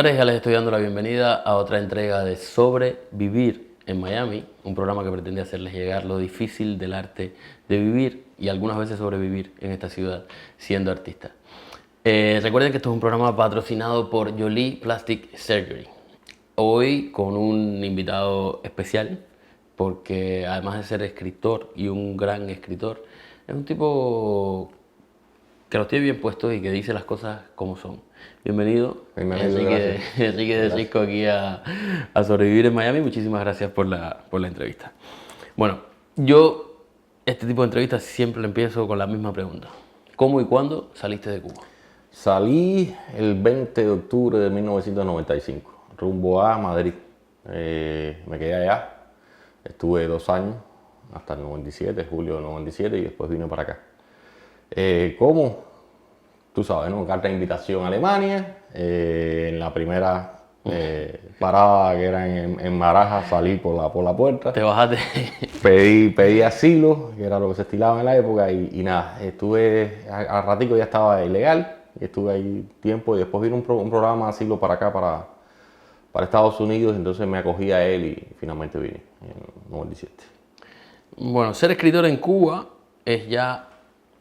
tardes, ya les estoy dando la bienvenida a otra entrega de Sobrevivir en Miami, un programa que pretende hacerles llegar lo difícil del arte de vivir y algunas veces sobrevivir en esta ciudad siendo artista. Recuerden que esto es un programa patrocinado por Jolie Plastic Surgery. Hoy con un invitado especial, porque además de ser escritor y un gran escritor, es un tipo que los tiene bien puestos y que dice las cosas como son. Bienvenido, Enrique de Risco aquí a Sobrevivir en Miami. Muchísimas gracias por la entrevista. Bueno, yo este tipo de entrevistas siempre lo empiezo con la misma pregunta. ¿Cómo y cuándo saliste de Cuba? Salí el 20 de octubre de 1995, rumbo a Madrid. Me quedé allá, estuve 2 años, hasta el 97, julio del 97, y después vine para acá. ¿Cómo? Tú sabes, ¿no? Carta de invitación a Alemania. En la primera parada, que era en Barajas, salí por la puerta. ¿Te bajaste? Pedí asilo, que era lo que se estilaba en la época, y nada, estuve, al ratico ya estaba ilegal, y estuve ahí tiempo, y después vino un programa de asilo para acá, para Estados Unidos, entonces me acogí a él y finalmente vine en 97. Bueno, ser escritor en Cuba es ya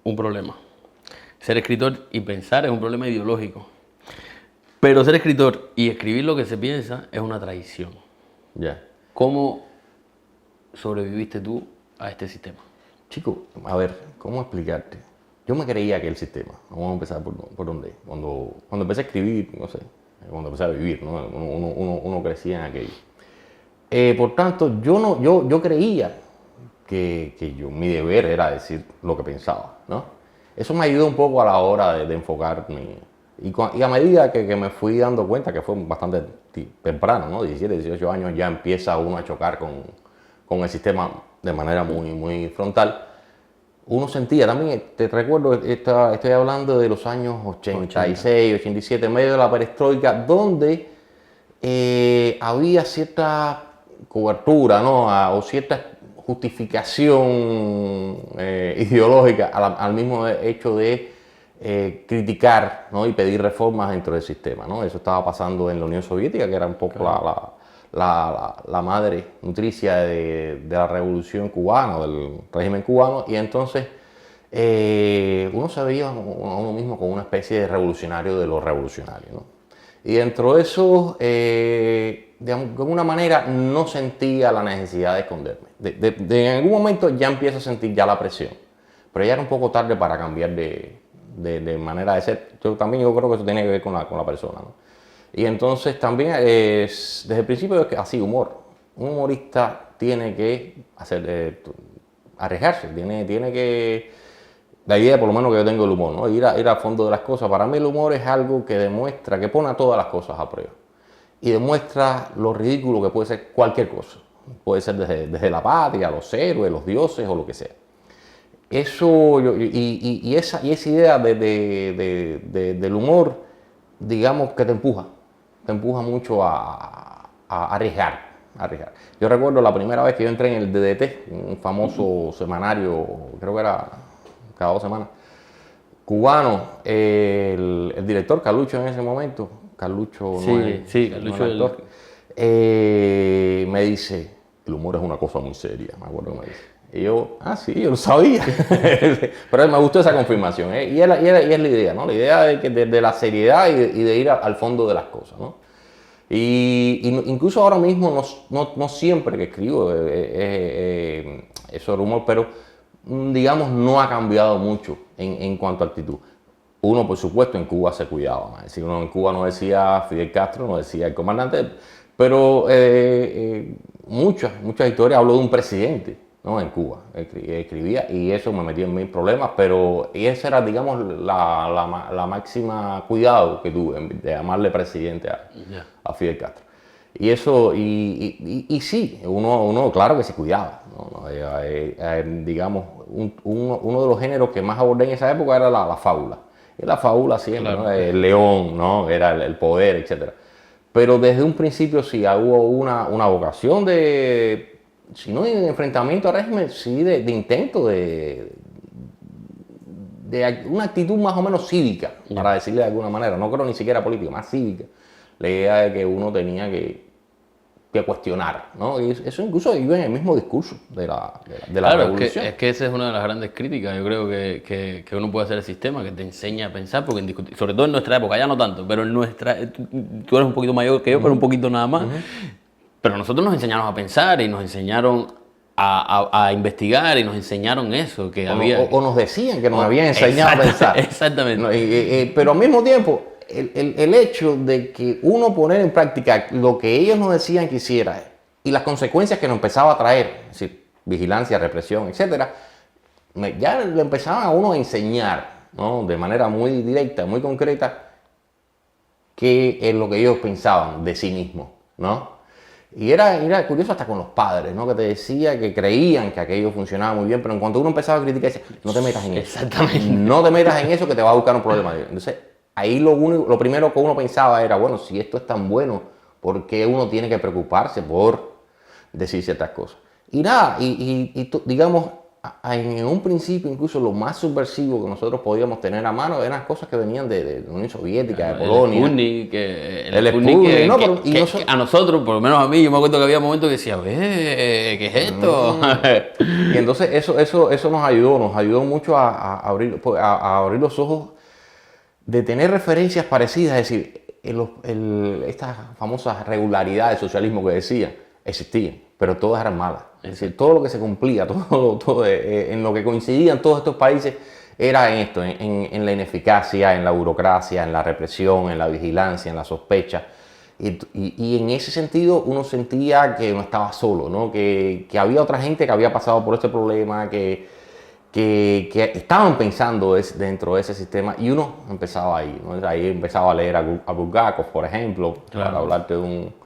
un problema. Ser escritor y pensar es un problema ideológico. Pero ser escritor y escribir lo que se piensa es una traición. Ya. ¿Cómo sobreviviste tú a este sistema? Chico, a ver, ¿cómo explicarte? Yo me creía que el sistema, vamos a empezar por dónde. Cuando empecé a escribir, no sé, cuando empecé a vivir, ¿no? Uno crecía en aquello. Por tanto, yo creía que mi deber era decir lo que pensaba, ¿no? Eso me ayudó un poco a la hora de enfocarme. Y a medida que me fui dando cuenta, que fue bastante temprano, ¿no? 17, 18 años, ya empieza uno a chocar con el sistema de manera muy frontal. Uno sentía también, te recuerdo, estoy hablando de los años 86, 87, en medio de la perestroika, donde había cierta cobertura, ¿no? O cierta justificación ideológica al mismo hecho de criticar, ¿no? Y pedir reformas dentro del sistema, ¿no? Eso estaba pasando en la Unión Soviética, que era un poco la madre nutricia de la revolución cubana, del régimen cubano, y entonces uno se veía a uno mismo como una especie de revolucionario de los revolucionarios, ¿no? Y dentro de eso, de alguna manera, no sentía la necesidad de esconderme. En algún momento ya empiezo a sentir ya la presión, pero ya era un poco tarde para cambiar de manera de ser. Yo creo que eso tiene que ver con la persona, ¿no? Y entonces también, desde el principio, es que así, humor. Un humorista tiene que arriesgarse, tiene que... La idea, por lo menos, que yo tengo del humor, ¿no? Ir al fondo de las cosas. Para mí el humor es algo que demuestra, que pone a todas las cosas a prueba. Y demuestra lo ridículo que puede ser cualquier cosa. Puede ser desde la patria, los héroes, los dioses o lo que sea. Eso, esa idea del humor, digamos que te empuja mucho a arriesgar. Yo recuerdo la primera vez que yo entré en el DDT, un famoso semanario, creo que era cada 2 semanas, cubano. El director Carlucho en ese momento, Carlucho, me dice: el humor es una cosa muy seria, me acuerdo que me dice. Y yo, sí, yo lo sabía. Pero me gustó esa confirmación, ¿eh? Y es la idea, ¿no? La idea de la seriedad y de ir al fondo de las cosas, ¿no? Y incluso ahora mismo, no siempre que escribo eso del humor, pero digamos, no ha cambiado mucho en cuanto a actitud. Uno, por supuesto, en Cuba se cuidaba más. Es decir, uno en Cuba no decía Fidel Castro, no decía el comandante, pero muchas historias habló de un presidente, ¿no? En Cuba escribía, y eso me metió en mil problemas, pero esa era, digamos, la máxima cuidado que tuve de llamarle presidente a Fidel Castro. Y eso, y sí, uno claro que se cuidaba, ¿no? Digamos, uno de los géneros que más abordé en esa época era la fábula. Y la fábula siempre, claro, ¿no? El león, ¿no? Era el poder, etc. Pero desde un principio sí hubo una vocación si no de enfrentamiento al régimen, sí de intento de una actitud más o menos cívica, para decirle de alguna manera. No creo ni siquiera política, más cívica. la idea de que uno tenía que cuestionar, ¿no? Y eso incluso vive en el mismo discurso de la Claro, revolución. es que esa es una de las grandes críticas, yo creo que uno puede hacer el sistema, que te enseña a pensar, porque sobre todo en nuestra época, ya no tanto, pero en nuestra, tú eres un poquito mayor que yo, pero un poquito nada más, pero nosotros nos enseñaron a pensar y nos enseñaron a investigar y nos enseñaron eso, que había... O nos decían que nos habían enseñado a pensar. Exactamente. No, pero al mismo tiempo, el hecho de que uno poner en práctica lo que ellos nos decían que hiciera y las consecuencias que nos empezaba a traer, es decir, vigilancia, represión, etcétera, ya le empezaban a uno a enseñar, ¿no? De manera muy directa, muy concreta, qué es lo que ellos pensaban de sí mismos, ¿no? Y era curioso hasta con los padres, ¿no? Que te decía que creían que aquello funcionaba muy bien, pero en cuanto uno empezaba a criticar, decía, no te metas en eso. Exactamente. No te metas en eso que te va a buscar un problema. Entonces, ahí lo primero que uno pensaba era, bueno, si esto es tan bueno, ¿por qué uno tiene que preocuparse por decir ciertas cosas? Y nada, digamos, en un principio incluso lo más subversivo que nosotros podíamos tener a mano eran cosas que venían de la Unión Soviética, de Polonia. El Sputnik, ¿no? Que a nosotros, por lo menos a mí, yo me acuerdo que había momentos que decía, ¿qué es esto? Y entonces eso nos ayudó mucho a abrir los ojos de tener referencias parecidas, es decir, estas famosas regularidades del socialismo que decía, existían, pero todas eran malas. Es decir, todo lo que se cumplía, todo en lo que coincidían todos estos países era en esto, en la ineficacia, en la burocracia, en la represión, en la vigilancia, en la sospecha. Y en ese sentido uno sentía que no estaba solo, ¿no? Que había otra gente que había pasado por este problema, que estaban pensando dentro de ese sistema y uno empezaba ahí, ¿no? Ahí empezaba a leer a Bulgakov, por ejemplo, para hablarte de un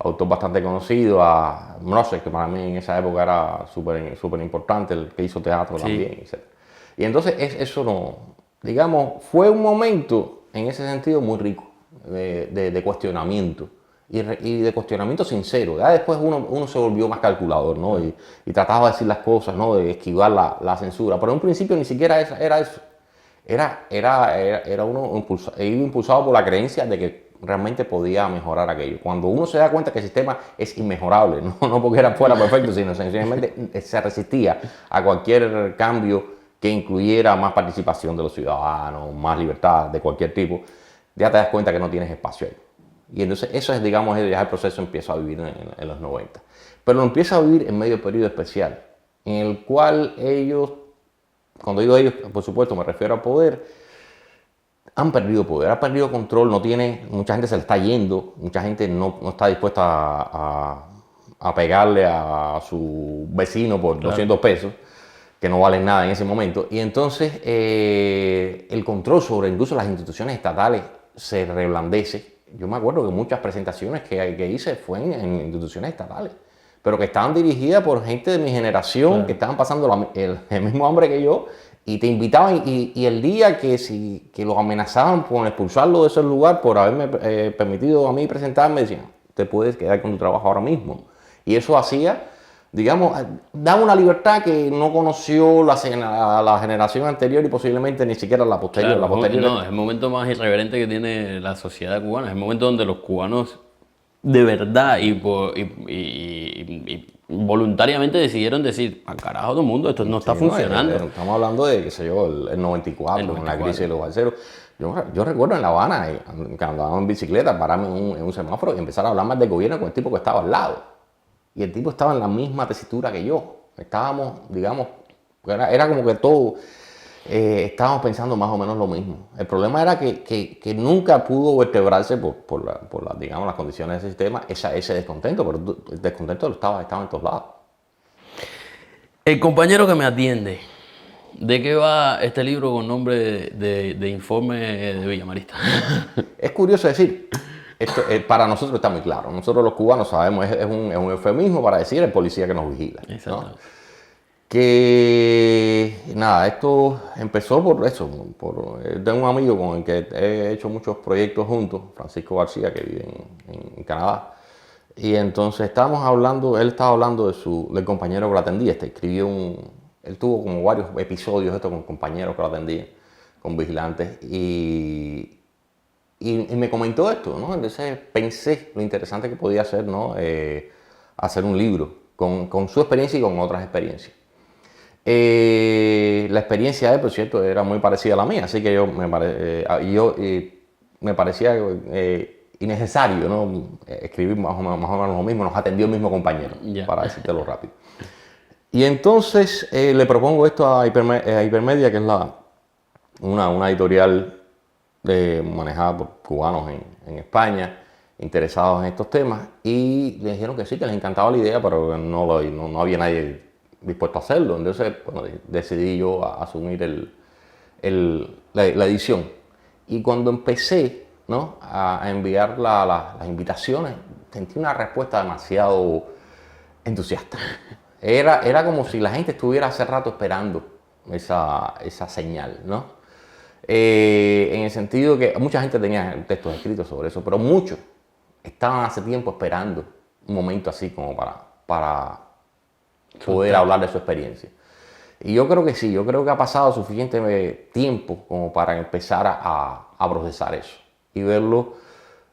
autor bastante conocido, a Mrozek, que para mí en esa época era súper importante, el que hizo teatro también, etc. Y entonces eso no, digamos, fue un momento en ese sentido muy rico de cuestionamiento y de cuestionamiento sincero. Ya después uno se volvió más calculador, ¿no? Y trataba de decir las cosas, ¿no? De esquivar la censura. Pero en un principio ni siquiera era eso. Era uno impulsado por la creencia de que realmente podía mejorar aquello. Cuando uno se da cuenta que el sistema es inmejorable, no porque fuera perfecto, sino sencillamente se resistía a cualquier cambio que incluyera más participación de los ciudadanos, más libertad de cualquier tipo, ya te das cuenta que no tienes espacio ahí. Y entonces eso es, digamos, ya el proceso empieza a vivir en los 90. Pero lo empieza a vivir en medio de periodo especial, en el cual ellos, cuando digo ellos, por supuesto me refiero a poder, han perdido poder, han perdido control, mucha gente se le está yendo, mucha gente no está dispuesta a pegarle a su vecino por 200 pesos, que no valen nada en ese momento. Y entonces el control sobre incluso las instituciones estatales se reblandece. Yo me acuerdo que muchas presentaciones que hice fueron en instituciones estatales, pero que estaban dirigidas por gente de mi generación, que estaban pasando el mismo hambre que yo, y te invitaban, y el día que los amenazaban con expulsarlo de ese lugar por haberme permitido a mí presentarme, decían, te puedes quedar con tu trabajo ahora mismo. Y eso hacía, digamos, daba una libertad que no conoció la generación anterior y posiblemente ni siquiera la posterior. Claro, no, es el momento más irreverente que tiene la sociedad cubana, es el momento donde los cubanos de verdad y voluntariamente decidieron decir, al carajo todo el mundo, esto no está funcionando. Estamos hablando de, qué sé yo, el 94, con la crisis de los balseros. Yo recuerdo en La Habana, que andaba en bicicleta, pararme en un semáforo y empezar a hablar más del gobierno con el tipo que estaba al lado. Y el tipo estaba en la misma tesitura que yo. Estábamos, digamos, era como que todo, estábamos pensando más o menos lo mismo. El problema era que nunca pudo vertebrarse por digamos, las condiciones del sistema, ese descontento, pero el descontento estaba en todos lados. El compañero que me atiende, ¿de qué va este libro con nombre de Informe de Villamarista? Es curioso decir, esto, para nosotros está muy claro. Nosotros los cubanos sabemos, es un eufemismo para decir el policía que nos vigila, ¿no? Que nada, esto empezó por eso, tengo un amigo con el que he hecho muchos proyectos juntos, Francisco García, que vive en Canadá, y entonces estábamos hablando, él estaba hablando del compañero que lo atendía, él tuvo como varios episodios con compañeros que lo atendían, con vigilantes, y y me comentó esto, ¿no? Entonces pensé lo interesante que podía ser, ¿no? Hacer un libro con su experiencia y con otras experiencias. La experiencia de él, por cierto, era muy parecida a la mía, así que me parecía innecesario, ¿no? Escribir más o menos lo mismo, nos atendió el mismo compañero, para decírtelo rápido. Y entonces le propongo esto a Hipermedia, que es una editorial manejada por cubanos en España, interesados en estos temas, y le dijeron que sí, que les encantaba la idea, pero no había nadie dispuesto a hacerlo. Entonces, bueno, decidí yo asumir la edición. Y cuando empecé, ¿no?, a enviar las invitaciones, sentí una respuesta demasiado entusiasta. Era como si la gente estuviera hace rato esperando esa señal, ¿no? En el sentido que mucha gente tenía textos escritos sobre eso, pero muchos estaban hace tiempo esperando un momento así como para poder hablar de su experiencia. Y yo creo que sí, yo creo que ha pasado suficiente tiempo como para empezar a procesar eso y verlo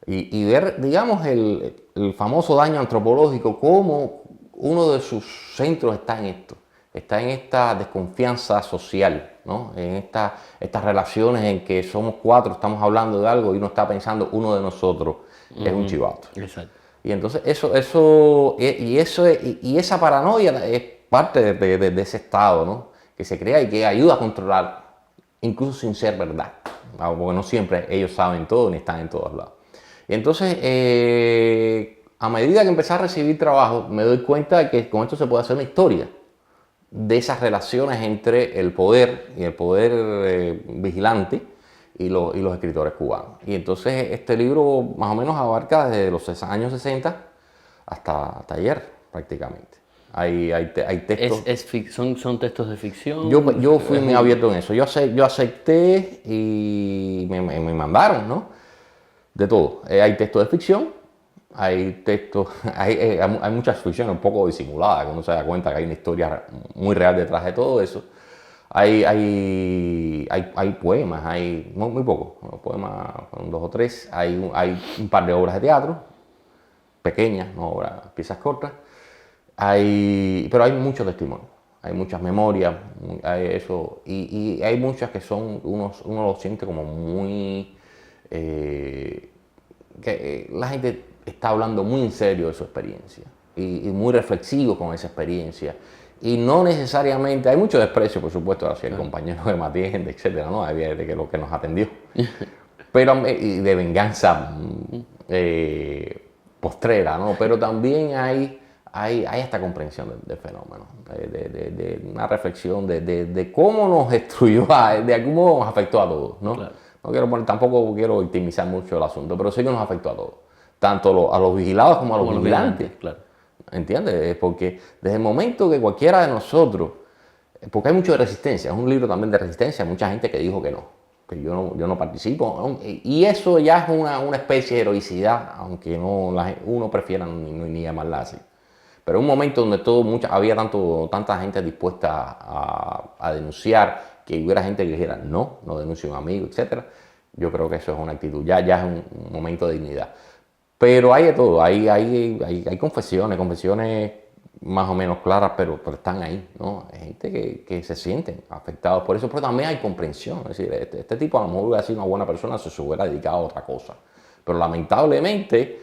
y ver, digamos, el famoso daño antropológico, cómo uno de sus centros está en esta desconfianza social, ¿no? En estas relaciones en que somos cuatro, estamos hablando de algo y uno está pensando, uno de nosotros es un chivato. Exacto. Y entonces esa paranoia es parte de ese estado, ¿no?, que se crea y que ayuda a controlar, incluso sin ser verdad, porque no siempre ellos saben todo ni están en todos lados. Y entonces, a medida que empecé a recibir trabajo, me doy cuenta de que con esto se puede hacer una historia de esas relaciones entre el poder y el poder vigilante y los escritores cubanos. Y entonces este libro más o menos abarca desde los años 60 hasta ayer prácticamente. Hay textos. ¿Son textos de ficción? Yo fui muy abierto en eso. Yo acepté y me mandaron, ¿no?, de todo. Hay textos de ficción, hay textos, hay muchas ficciones un poco disimuladas, que uno se da cuenta que hay una historia muy real detrás de todo eso. Hay poemas, hay muy pocos, poemas, 2 o 3. Hay un par de obras de teatro, pequeñas, no obras, piezas cortas. Pero hay muchos testimonios, hay muchas memorias, hay eso, y hay muchas que son, uno lo siente como muy, que la gente está hablando muy en serio de su experiencia y muy reflexivo con esa experiencia. Y no necesariamente, hay mucho desprecio, por supuesto, hacia el compañero que me atiende, etcétera, ¿no? De que lo que nos atendió, pero y de venganza postrera, ¿no? Pero también hay esta comprensión del fenómeno, de una reflexión de cómo nos destruyó, de cómo nos afectó a todos, ¿no? Claro. Tampoco quiero victimizar mucho el asunto, pero sí que nos afectó a todos, tanto a los vigilados como a los vigilantes. Claro. ¿Entiendes? Porque desde el momento que cualquiera de nosotros, porque hay mucho de resistencia, es un libro también de resistencia, hay mucha gente que dijo que no, que yo no participo, y eso ya es una especie de heroicidad, aunque uno prefiera ni llamarla así. Pero en un momento donde había tanta gente dispuesta a denunciar, que hubiera gente que dijera no denuncie a un amigo, etc. Yo creo que eso es una actitud, ya es un momento de dignidad. Pero hay de todo, hay confesiones más o menos claras, pero están ahí, ¿no? Hay gente que se sienten afectados por eso, pero también hay comprensión. Es decir, este tipo a lo mejor hubiera sido una buena persona si se hubiera dedicado a otra cosa. Pero lamentablemente,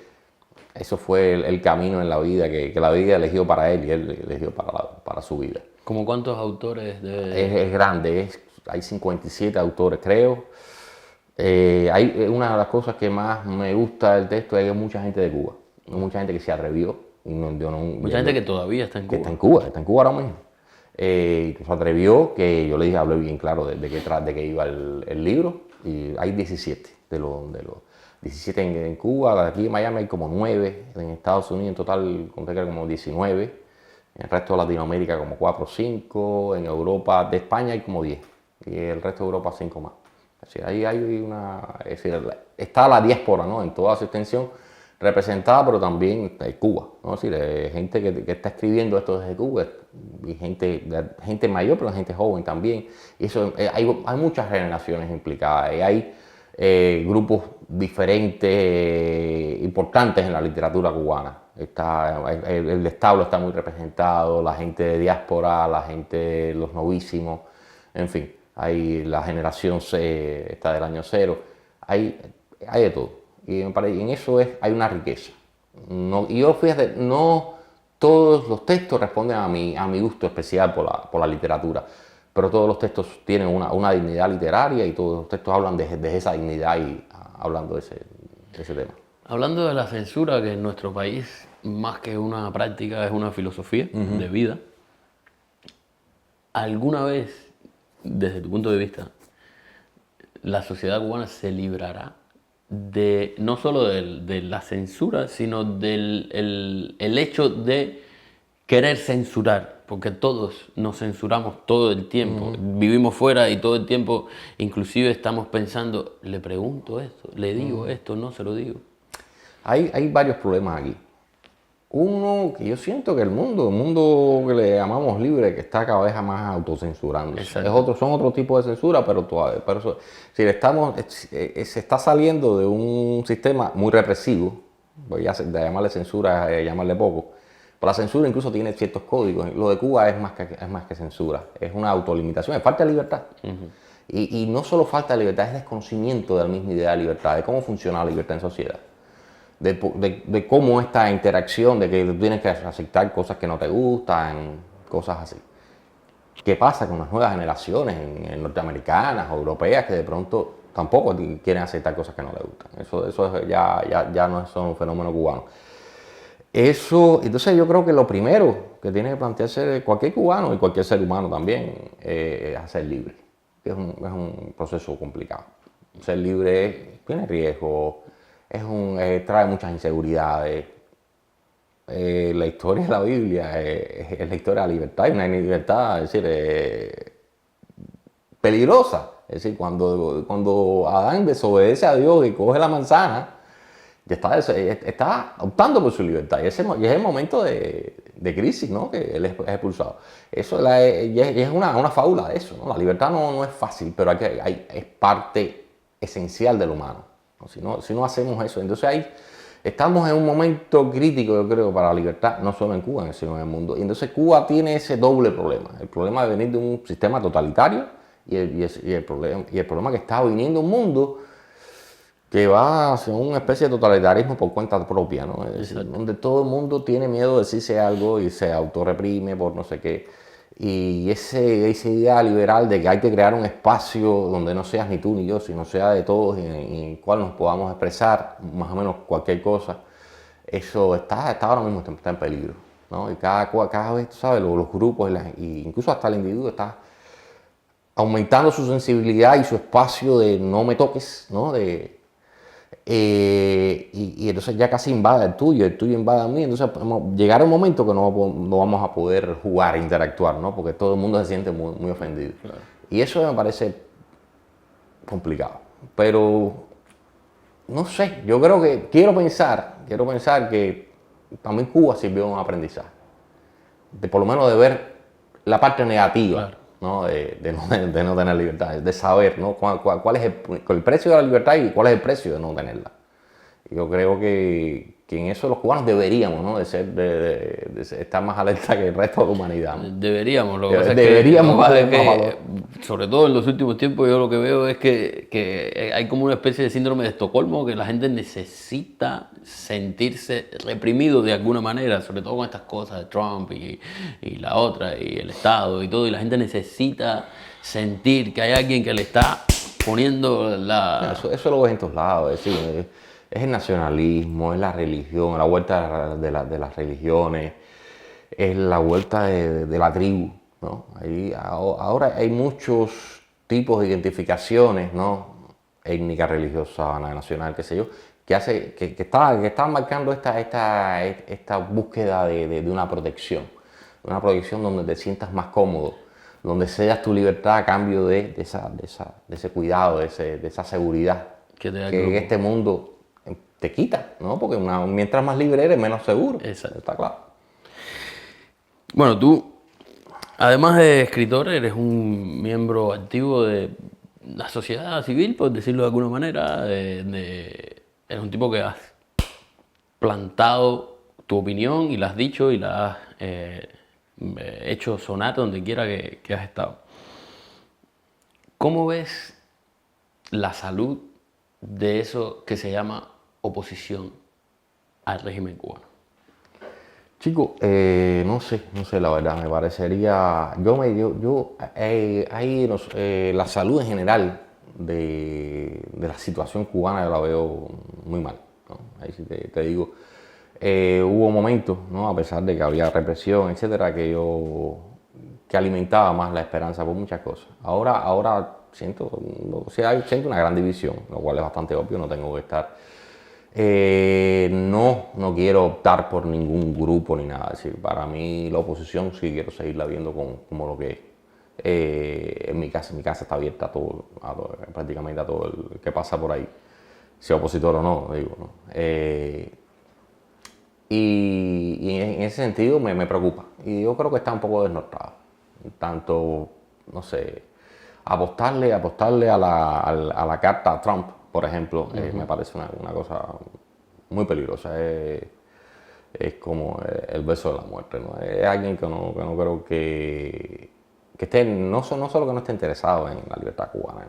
eso fue el camino en la vida que la vida eligió para él y él eligió para su vida. ¿Cómo cuántos autores? Es grande, hay 57 autores, creo. Una de las cosas que más me gusta del texto es que hay mucha gente de Cuba, mucha gente que se atrevió. Mucha gente que todavía está en Cuba. Que está en Cuba ahora mismo. Que se atrevió, que yo le dije, hablé bien claro de qué iba el libro, y hay 17 de los 17 en Cuba, aquí en Miami hay como 9, en Estados Unidos en total conté que era como 19, en el resto de Latinoamérica como 4 o 5, en Europa, de España hay como 10, y el resto de Europa 5 más. Es decir, ahí hay es decir, está la diáspora, ¿no?, en toda su extensión representada, pero también hay Cuba, ¿no? Es decir, gente que está escribiendo esto desde Cuba, y gente mayor, pero gente joven también. Y eso, hay muchas generaciones implicadas, y hay grupos diferentes importantes en la literatura cubana. El establo está muy representado, la gente de diáspora, la gente, los novísimos, en fin, hay la generación C, está del año cero, hay de todo. Y en eso hay una riqueza. Y yo, fíjate, no todos los textos responden a mi gusto especial por la literatura, pero todos los textos tienen una dignidad literaria y todos los textos hablan de esa dignidad y hablando de ese tema. Hablando de la censura, que en nuestro país, más que una práctica, es una filosofía de vida, ¿alguna vez, desde tu punto de vista, la sociedad cubana se librará de no solo de la censura, sino del el hecho de querer censurar? Porque todos nos censuramos todo el tiempo, vivimos fuera y todo el tiempo, inclusive estamos pensando, le pregunto esto, le digo esto, no se lo digo. Hay varios problemas aquí. Uno, que yo siento que el mundo que le llamamos libre, que está cada vez más autocensurando. Son otro tipo de censura, pero todavía. Se está saliendo de un sistema muy represivo, pues ya de llamarle censura, llamarle poco. Pero la censura incluso tiene ciertos códigos. Lo de Cuba es más que censura, es una autolimitación, es falta de libertad. Y no solo falta de libertad, es desconocimiento de la misma idea de libertad, de cómo funciona la libertad en sociedad. De cómo esta interacción, de que tú tienes que aceptar cosas que no te gustan, cosas así. ¿Qué pasa con las nuevas generaciones norteamericanas o europeas que de pronto tampoco quieren aceptar cosas que no les gustan? Eso ya no es un fenómeno cubano. Entonces yo creo que lo primero que tiene que plantearse cualquier cubano y cualquier ser humano también es ser libre. Es un proceso complicado. Ser libre tiene riesgo. Trae muchas inseguridades. La historia de la Biblia es la historia de la libertad, y una libertad, es decir, peligrosa. Es decir, cuando Adán desobedece a Dios y coge la manzana, ya está optando por su libertad. Y es el momento de crisis, ¿no? Que él es expulsado. Eso es una fábula de eso, ¿no? La libertad no es fácil, pero es parte esencial del humano. Si no hacemos eso, entonces estamos en un momento crítico, yo creo, para la libertad, no solo en Cuba, sino en el mundo. Y entonces Cuba tiene ese doble problema, el problema de venir de un sistema totalitario y el problema que está viniendo un mundo que va hacia una especie de totalitarismo por cuenta propia, ¿no? Es decir, donde todo el mundo tiene miedo de decirse algo y se autorreprime por no sé qué. Y esa idea liberal de que hay que crear un espacio donde no seas ni tú ni yo, sino sea de todos y en el cual nos podamos expresar más o menos cualquier cosa, eso está ahora mismo está en peligro, ¿no? Y cada vez, tú sabes, los grupos y incluso hasta el individuo está aumentando su sensibilidad y su espacio de no me toques, ¿no? Y entonces ya casi invade el tuyo invade a mí, entonces llegar a un momento que no vamos a poder jugar, interactuar, ¿no? Porque todo el mundo se siente muy, muy ofendido. Claro. Y eso me parece complicado, pero no sé, yo creo que quiero pensar que también Cuba sirvió un aprendizaje, por lo menos de ver la parte negativa. Claro. ¿No? De no tener libertad, de saber, ¿no? cuál es el precio de la libertad y cuál es el precio de no tenerla. Yo creo que en eso los cubanos deberíamos, ¿no? de estar más alerta que el resto de la humanidad, ¿no? Deberíamos, lo que pasa es que sobre todo en los últimos tiempos, yo lo que veo es que hay como una especie de síndrome de Estocolmo, que la gente necesita sentirse reprimido de alguna manera, sobre todo con estas cosas de Trump y la otra, y el Estado y todo, y la gente necesita sentir que hay alguien que le está poniendo la... Eso lo ves en todos lados, es decir, es el nacionalismo, es la religión, la vuelta de las religiones, es la vuelta de la tribu, ¿no? Ahora hay muchos tipos de identificaciones, ¿no? Étnica, religiosa, nacional, qué sé yo, que están marcando esta búsqueda de una protección donde te sientas más cómodo, donde cedas tu libertad a cambio de ese cuidado, de esa seguridad que en este mundo te quita, ¿no? Porque mientras más libre eres, menos seguro. Exacto. Está claro. Bueno, tú, además de escritor, eres un miembro activo la sociedad civil, por decirlo de alguna manera, eres un tipo que has plantado tu opinión y la has dicho y la has hecho sonar donde quiera que has estado. ¿Cómo ves la salud de eso que se llama oposición al régimen cubano? Chico, no sé, la verdad, me parecería, la salud en general de la situación cubana yo la veo muy mal, ¿no? Ahí sí te digo, hubo momentos, ¿no? A pesar de que había represión, etcétera, que alimentaba más la esperanza por muchas cosas. Ahora siento una gran división, lo cual es bastante obvio, no tengo que estar. No quiero optar por ningún grupo ni nada. Es decir, para mí la oposición sí quiero seguirla viendo como lo que es. En mi casa está abierta prácticamente a todo el que pasa por ahí, sea opositor o no, digo, ¿no? Y en ese sentido me preocupa. Y yo creo que está un poco desnortado. Tanto, no sé, apostarle a la carta a Trump, por ejemplo, me parece una cosa muy peligrosa. Es como el beso de la muerte, ¿no? Es alguien que no creo que esté, no solo que no esté interesado en la libertad cubana,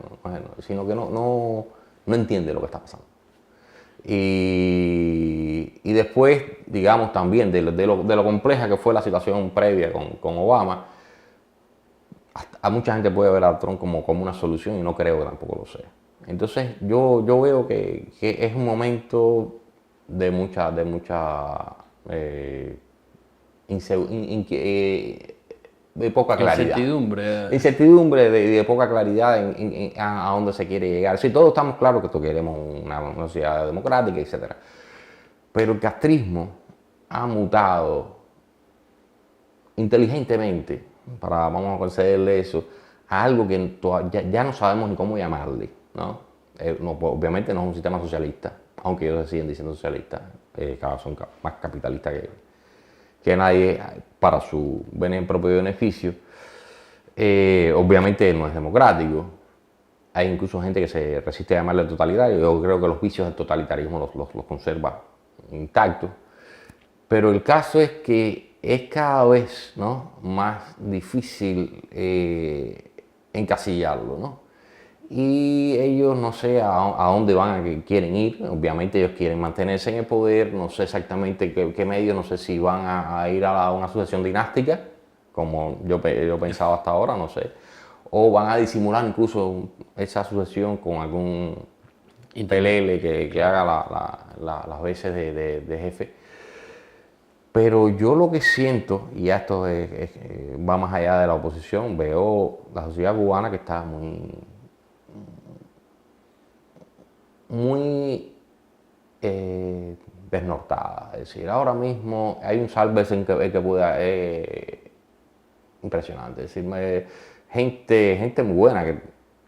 sino que no entiende lo que está pasando. Y después, digamos, también de lo compleja que fue la situación previa con Obama, a mucha gente puede ver a Trump como una solución y no creo que tampoco lo sea. Entonces yo veo que es un momento de mucha de poca claridad. Incertidumbre de poca claridad a dónde se quiere llegar. Sí, todos estamos claros que queremos una sociedad democrática, etc. Pero el castrismo ha mutado inteligentemente, vamos a concederle eso, a algo que ya no sabemos ni cómo llamarle, ¿no? Obviamente no es un sistema socialista, aunque ellos siguen diciendo socialistas, cada vez son más capitalistas que nadie para su propio beneficio. Obviamente no es democrático. Hay incluso gente que se resiste a llamarle totalitario. Yo creo que los vicios del totalitarismo los conserva intactos. Pero el caso es que es cada vez, ¿no?, más difícil encasillarlo, ¿no? Y ellos no sé a dónde quieren ir. Obviamente ellos quieren mantenerse en el poder, no sé exactamente qué medios, no sé si van a ir a una sucesión dinástica, como yo pensaba hasta ahora, no sé, o van a disimular incluso esa sucesión con algún pelele que haga las veces de jefe. Pero yo lo que siento, y esto va más allá de la oposición, veo la sociedad cubana que está muy desnortada. Es decir, ahora mismo hay un sálvese que pueda, impresionante. Es decir, gente muy buena que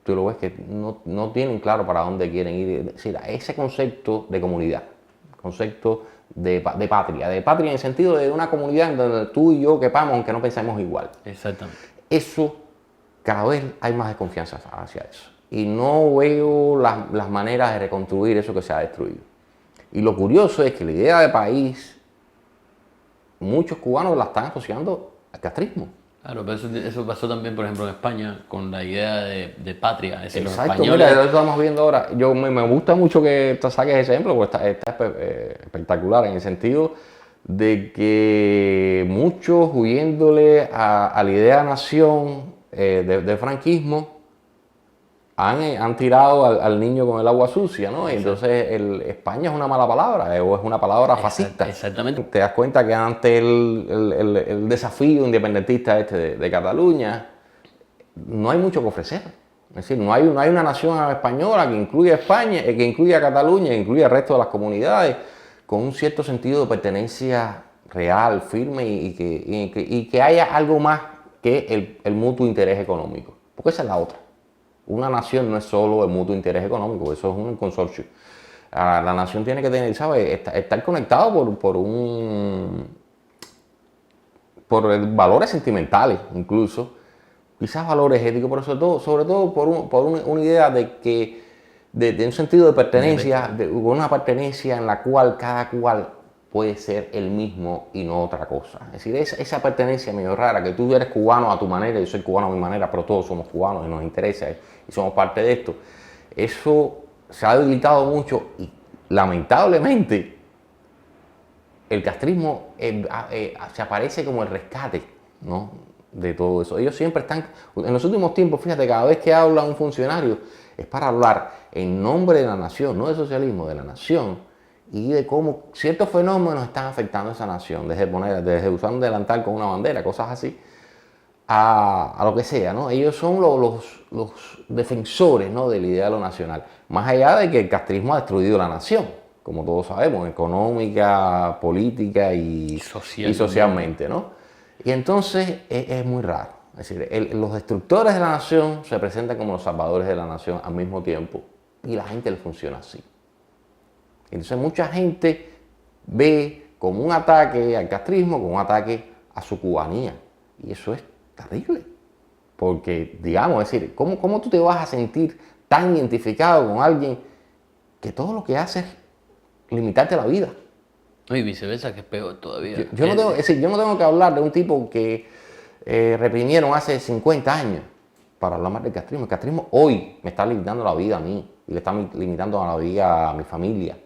tú lo ves que no tienen claro para dónde quieren ir. Es decir, ese concepto de comunidad, concepto de patria en el sentido de una comunidad en donde tú y yo quepamos aunque no pensemos igual. Exactamente. Eso, cada vez hay más desconfianza hacia eso. Y no veo las maneras de reconstruir eso que se ha destruido. Y lo curioso es que la idea de país, muchos cubanos la están asociando al castrismo. Claro, pero eso pasó también, por ejemplo, en España con la idea de patria. Es decir, exacto, los españoles... mira, lo estamos viendo ahora. Me gusta mucho que te saques ese ejemplo, porque está espectacular en el sentido de que muchos huyéndole a la idea de nación de franquismo han tirado al niño con el agua sucia, ¿no? Y entonces España es una mala palabra, o es una palabra fascista. Exactamente. Te das cuenta que ante el desafío independentista de Cataluña, no hay mucho que ofrecer. Es decir, no hay una nación española que incluya a España, que incluya a Cataluña, que incluya al resto de las comunidades, con un cierto sentido de pertenencia real, firme, y que haya algo más que el mutuo interés económico. Porque esa es la otra. Una nación no es solo el mutuo interés económico, eso es un consorcio. La nación tiene que tener, ¿sabes?, estar conectado por valores sentimentales, incluso, quizás valores éticos, pero sobre todo por una idea de que, de un sentido de pertenencia, una pertenencia en la cual cada cual puede ser el mismo y no otra cosa. Es decir, esa pertenencia medio rara, que tú eres cubano a tu manera, yo soy cubano a mi manera, pero todos somos cubanos y nos interesa y somos parte de esto. Eso se ha debilitado mucho y lamentablemente el castrismo se aparece como el rescate, ¿no?, de todo eso. Ellos siempre están, en los últimos tiempos, fíjate, cada vez que habla un funcionario es para hablar en nombre de la nación, no del socialismo, de la nación, y de cómo ciertos fenómenos están afectando a esa nación, desde usar un delantal con una bandera, cosas así, a lo que sea, ¿no? Ellos son los defensores, ¿no?, del ideal nacional, más allá de que el castrismo ha destruido la nación, como todos sabemos, económica, política y socialmente, ¿no? Y entonces es muy raro. Es decir, los destructores de la nación se presentan como los salvadores de la nación al mismo tiempo y la gente le funciona así. Entonces mucha gente ve como un ataque al castrismo, como un ataque a su cubanía. Y eso es terrible. Porque, digamos, es decir, ¿cómo tú te vas a sentir tan identificado con alguien que todo lo que hace es limitarte la vida? Y viceversa, que es peor todavía. Yo no tengo que hablar de un tipo que reprimieron hace 50 años para hablar más del castrismo. El castrismo hoy me está limitando la vida a mí y le está limitando la vida a mi familia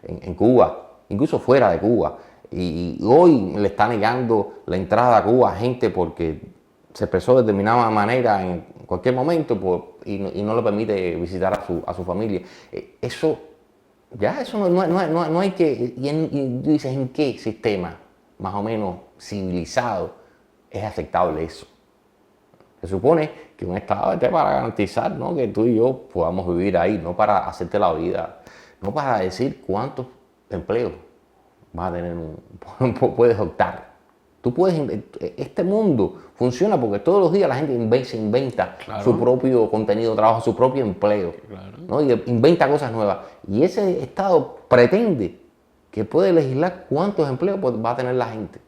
en Cuba, incluso fuera de Cuba. Y hoy le está negando la entrada a Cuba a gente porque se expresó de determinada manera en cualquier momento y no le permite visitar a su familia. Eso no hay que... Y tú dices, ¿en qué sistema más o menos civilizado es aceptable eso? Se supone que un Estado esté para garantizar, ¿no?, que tú y yo podamos vivir ahí, no para hacerte la vida, no para decir cuántos empleos vas a tener, puedes optar. Tú puedes, este mundo funciona porque todos los días la gente se inventa su propio contenido de trabajo, su propio empleo, ¿no?, y inventa cosas nuevas. Y ese Estado pretende que puede legislar cuántos empleos va a tener la gente.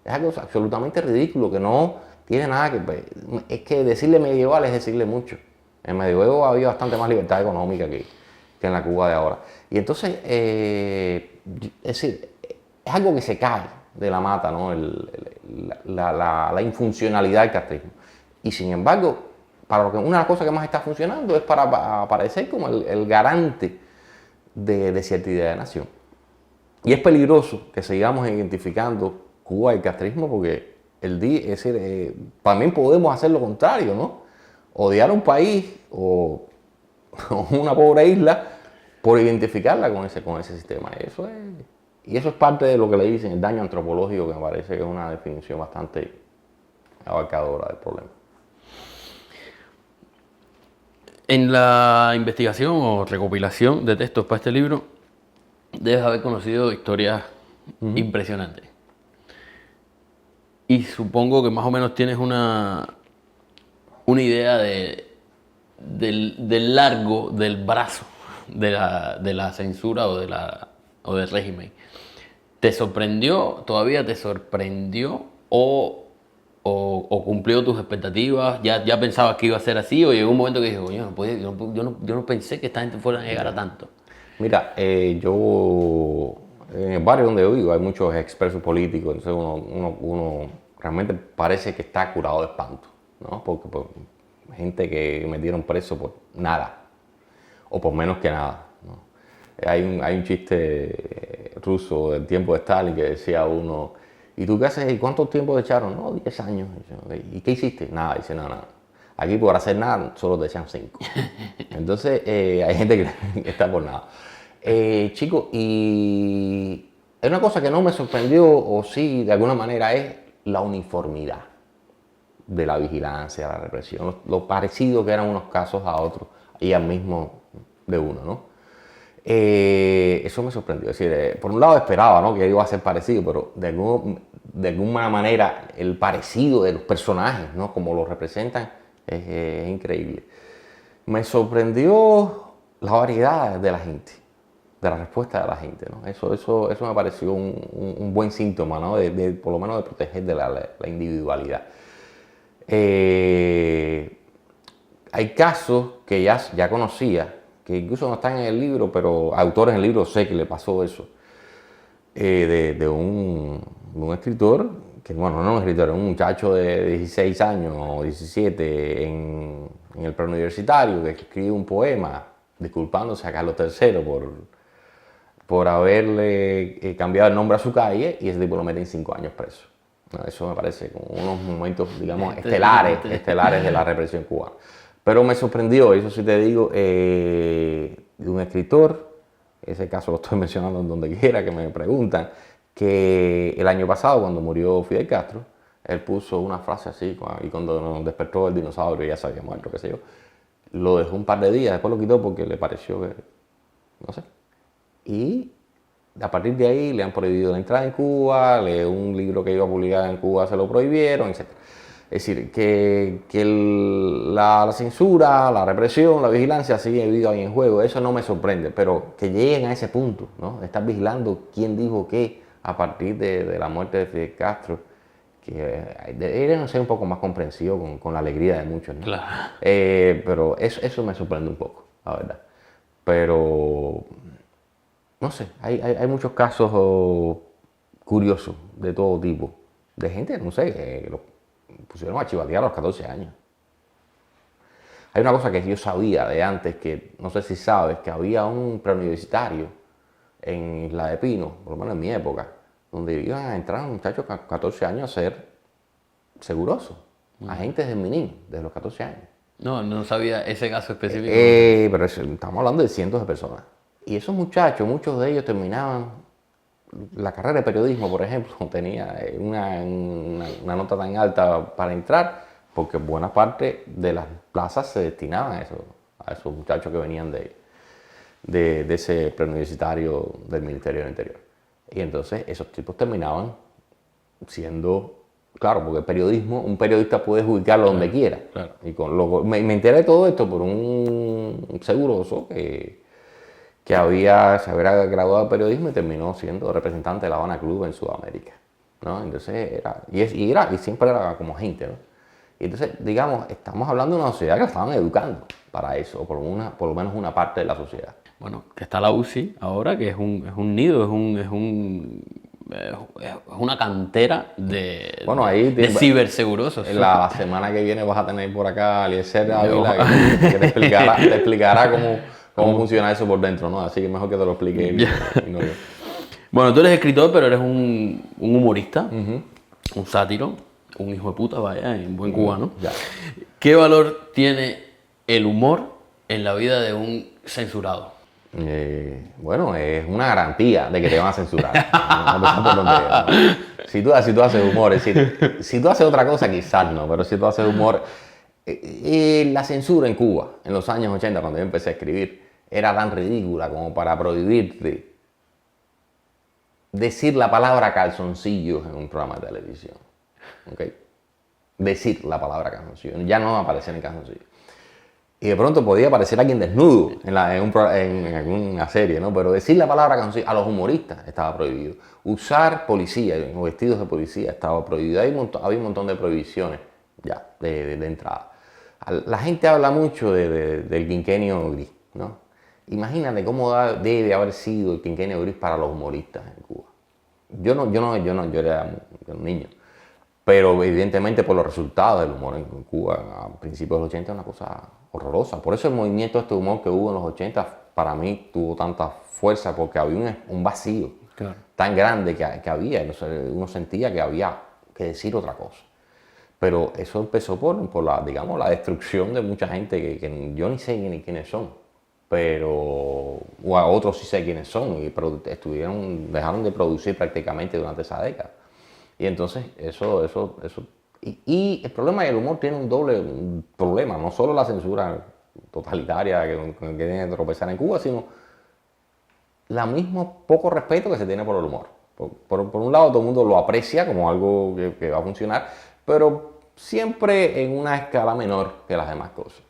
Es algo absolutamente ridículo que no tiene nada que... Es que decirle medieval es decirle mucho. En medievo había bastante más libertad económica que en la Cuba de ahora. Y entonces, es decir, es algo que se cae de la mata, ¿no?, la infuncionalidad del castrismo. Y sin embargo, una de las cosas que más está funcionando es para aparecer como el garante de cierta idea de nación. Y es peligroso que sigamos identificando Cuba y el castrismo porque es decir, también podemos hacer lo contrario, ¿no? Odiar a un país o una pobre isla por identificarla con ese sistema. Y eso es parte de lo que le dicen el daño antropológico, que me parece que es una definición bastante abarcadora del problema. En la investigación o recopilación de textos para este libro, debes haber conocido historias impresionantes. Y supongo que más o menos tienes una idea del largo del brazo de la censura o del régimen. ¿Te sorprendió? ¿Todavía te sorprendió? ¿O cumplió tus expectativas? ¿Ya pensabas que iba a ser así? ¿O llegó un momento que dije, coño, yo no pensé que esta gente fuera a llegar a tanto? Mira, yo en el barrio donde yo vivo hay muchos expresos políticos, entonces uno realmente parece que está curado de espanto, ¿no? Porque gente que metieron preso por nada, o por menos que nada, ¿no? Hay un chiste ruso del tiempo de Stalin que decía uno, ¿y tú qué haces? ¿Y cuánto tiempo te echaron? No, 10 años. ¿Y qué hiciste? Nada, dice, nada. Aquí por hacer nada solo te echan 5. Entonces hay gente que está por nada. Chicos, y es una cosa que no me sorprendió, o sí, de alguna manera, es la uniformidad de la vigilancia, la represión, lo parecido que eran unos casos a otros y al mismo de uno, ¿no? Eso me sorprendió. Es decir, por un lado esperaba, ¿no?, que iba a ser parecido, pero de alguna manera el parecido de los personajes, ¿no?, como los representan, es increíble. Me sorprendió la variedad de la gente, de la respuesta de la gente, ¿no? Eso me pareció un buen síntoma, ¿no?, por lo menos de proteger de la individualidad. Hay casos que ya conocía, que incluso no están en el libro, pero autores en el libro sé que le pasó eso, de un escritor, que bueno, no un escritor, un muchacho de 16 años o 17 en el preuniversitario, que escribe un poema disculpándose a Carlos III por haberle cambiado el nombre a su calle, y ese tipo lo mete en 5 años preso. No, eso me parece como unos momentos, digamos, estelares de la represión cubana. Pero me sorprendió, eso sí te digo, de un escritor, ese caso lo estoy mencionando en donde quiera que me preguntan, que el año pasado, cuando murió Fidel Castro, él puso una frase así, y cuando nos despertó el dinosaurio ya se había muerto, qué sé yo, lo dejó un par de días, después lo quitó porque le pareció que, no sé. Y a partir de ahí le han prohibido la entrada en Cuba, un libro que iba a publicar en Cuba se lo prohibieron, etc. Es decir, que la censura, la represión, la vigilancia sigue viva ahí en juego. Eso no me sorprende, pero que lleguen a ese punto, ¿no? De estar vigilando quién dijo qué a partir de la muerte de Fidel Castro, que deberían ser un poco más comprensivos con la alegría de muchos, ¿no? Claro. Pero eso me sorprende un poco, la verdad. Pero no sé, hay muchos casos curiosos de todo tipo, de gente, no sé, que lo pusieron a chivatear a los 14 años. Hay una cosa que yo sabía de antes, que no sé si sabes, que había un preuniversitario en Isla de Pino, por lo menos en mi época, donde iban a entrar muchachos a 14 años a ser segurosos, agentes del MINIM, desde los 14 años. No sabía ese caso específico. Pero estamos hablando de cientos de personas. Y esos muchachos, muchos de ellos terminaban la carrera de periodismo, por ejemplo, tenía una nota tan alta para entrar, porque buena parte de las plazas se destinaban a esos muchachos que venían de ese preuniversitario del Ministerio del Interior. Y entonces esos tipos terminaban siendo, claro, porque el periodismo, un periodista puede juzgarlo donde quiera. Claro. Y me enteré de todo esto por un seguroso que se había graduado de periodismo y terminó siendo representante de La Habana Club en Sudamérica, ¿no? Entonces y siempre era como gente, ¿no? Y entonces, digamos, estamos hablando de una sociedad que la estaban educando para eso, o por lo menos una parte de la sociedad. Bueno, que está la UCI ahora, que es un nido, es una cantera de cibersegurosos. La semana que viene vas a tener por acá a Eliezer Ávila, que te explicará cómo funciona eso por dentro, ¿no? Así que mejor que te lo explique él y no yo. Bueno, tú eres escritor, pero eres un humorista, un sátiro, un hijo de puta, vaya, en buen cubano. Ya. ¿Qué valor tiene el humor en la vida de un censurado? Bueno, es una garantía de que te van a censurar. No por donde, ¿no? Si tú haces humor, es decir, si tú haces otra cosa quizás no, pero si tú haces humor... la censura en Cuba, en los años 80, cuando yo empecé a escribir, era tan ridícula como para prohibirte decir la palabra calzoncillos en un programa de televisión. ¿Okay? Decir la palabra calzoncillos, ya no aparecer en calzoncillos. Y de pronto podía aparecer alguien desnudo en alguna serie, ¿no? Pero decir la palabra calzoncillos a los humoristas estaba prohibido. Usar policía o vestidos de policía estaba prohibido. Había un montón de prohibiciones ya de entrada. La gente habla mucho del quinquenio gris, ¿no? Imagínate cómo debe haber sido el quinquenio gris para los humoristas en Cuba. Yo era un niño, pero evidentemente por los resultados del humor en Cuba a principios de los 80 es una cosa horrorosa. Por eso el movimiento de humor que hubo en los 80 para mí tuvo tanta fuerza, porque había un vacío tan grande que había. Uno sentía que había que decir otra cosa. Pero eso empezó por la destrucción de mucha gente que yo ni sé ni quiénes son, o a otros sí sé quiénes son, dejaron de producir prácticamente durante esa década. Y entonces y el problema del humor tiene un doble problema, no solo la censura totalitaria que tiene que tropezar en Cuba, sino el mismo poco respeto que se tiene por el humor. Por un lado, todo el mundo lo aprecia como algo que va a funcionar, pero siempre en una escala menor que las demás cosas.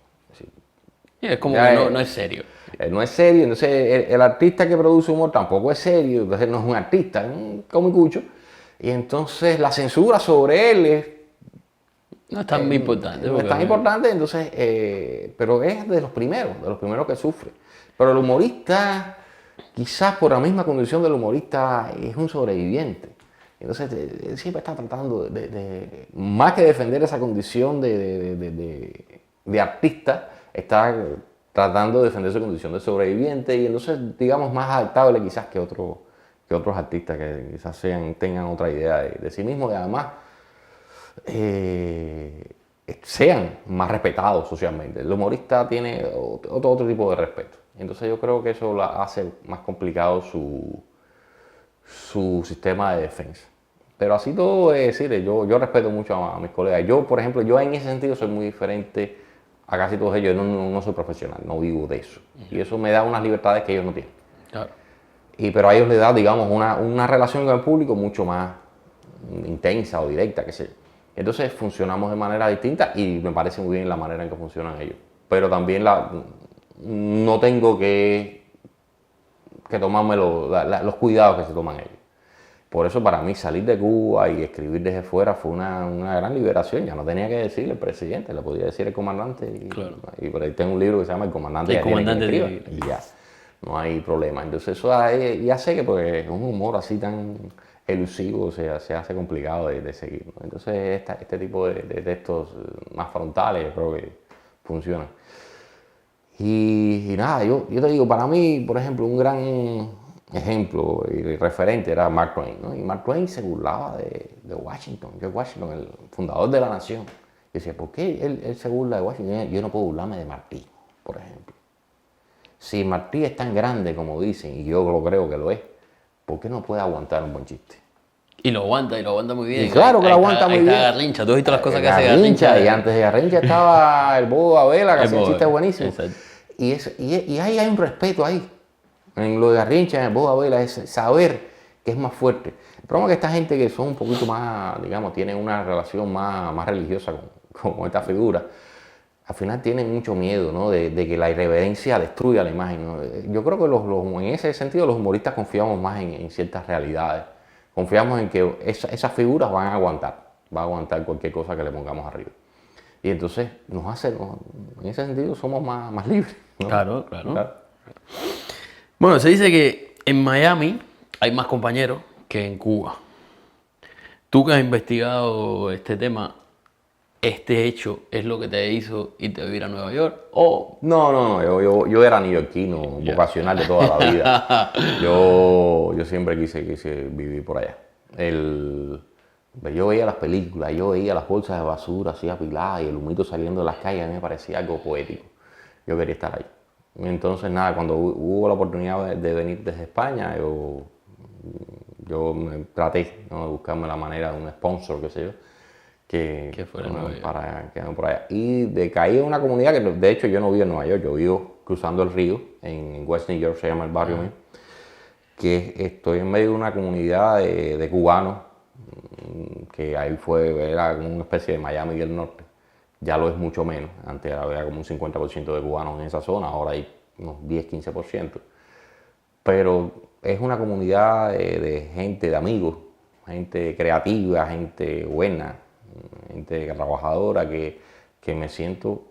Es como que no es serio. No es serio, entonces el artista que produce humor tampoco es serio, entonces no es un artista, es un comicucho. Y entonces la censura sobre él No es tan importante. No es tan importante, entonces, pero es de los primeros que sufre. Pero el humorista, quizás por la misma condición del humorista, es un sobreviviente. Entonces, él siempre está tratando más que defender esa condición de artista, está tratando de defender su condición de sobreviviente y entonces, digamos, más adaptable quizás que otros artistas que quizás tengan otra idea de sí mismos y además sean más respetados socialmente. El humorista tiene otro tipo de respeto. Entonces yo creo que eso hace más complicado su sistema de defensa. Pero así todo, es decir, yo respeto mucho a mis colegas. Yo, por ejemplo, yo en ese sentido soy muy diferente a casi todos ellos. Yo no soy profesional, no vivo de eso. Y eso me da unas libertades que ellos no tienen. Claro. Pero a ellos les da, digamos, una relación con el público mucho más intensa o directa, qué sé yo. Entonces funcionamos de manera distinta y me parece muy bien la manera en que funcionan ellos. Pero también no tengo que tomarme los cuidados que se toman ellos. Por eso para mí salir de Cuba y escribir desde fuera fue una gran liberación. Ya no tenía que decirle el presidente, le podía decir el comandante. Claro. Y por ahí tengo un libro que se llama El comandante. El comandante y ya, no hay problema. Entonces eso ya sé que pues, un humor así tan elusivo se hace complicado de seguir, ¿no? Entonces este tipo de textos más frontales yo creo que funcionan. Y nada, yo te digo, para mí, por ejemplo, un gran ejemplo y referente era Mark Twain, ¿no? Y Mark Twain se burlaba de Washington, George Washington, el fundador de la nación. Y decía, ¿por qué él se burla de Washington? Yo no puedo burlarme de Martí, por ejemplo. Si Martí es tan grande como dicen, y yo lo creo que lo es, ¿por qué no puede aguantar un buen chiste? Y lo aguanta muy bien. Y claro que lo aguanta muy bien. Ahí está Garrincha, tú has visto las cosas que hace Garrincha. Y antes de Garrincha estaba el Bobo Babela, que hacía chistes buenísimos. Y ahí hay un respeto ahí. En lo de Garrincha, en el Bobo Babela, es saber que es más fuerte. El problema es que esta gente que son un poquito más, digamos, tienen una relación más religiosa con esta figura, al final tienen mucho miedo, ¿no? de que la irreverencia destruya la imagen, ¿no? Yo creo que en ese sentido los humoristas confiamos más en ciertas realidades. Confiamos en que esas figuras van a aguantar cualquier cosa que le pongamos arriba. Y entonces en ese sentido somos más libres, ¿no? Claro. Bueno, se dice que en Miami hay más compañeros que en Cuba. Tú que has investigado este tema, ¿este hecho es lo que te hizo irte a vivir a Nueva York? ¿O? No, yo era neoyorquino, vocacional de toda la vida. Yo siempre quise vivir por allá. Yo veía las películas, yo veía las bolsas de basura así apiladas y el humito saliendo de las calles, a mí me parecía algo poético. Yo quería estar ahí. Entonces, nada, cuando hubo la oportunidad de venir desde España, yo me traté, ¿no?, de buscarme la manera de un sponsor, qué sé yo, que fuera para quedarme por allá. Y caí en una comunidad que, de hecho, yo no vivo en Nueva York, yo vivo cruzando el río, en West New York se llama el barrio mío, que estoy en medio de una comunidad de cubanos, que ahí era como una especie de Miami del Norte. Ya lo es mucho menos, antes había como un 50% de cubanos en esa zona, ahora hay unos 10-15%. Pero es una comunidad de gente, de amigos, gente creativa, gente buena, gente trabajadora, que me siento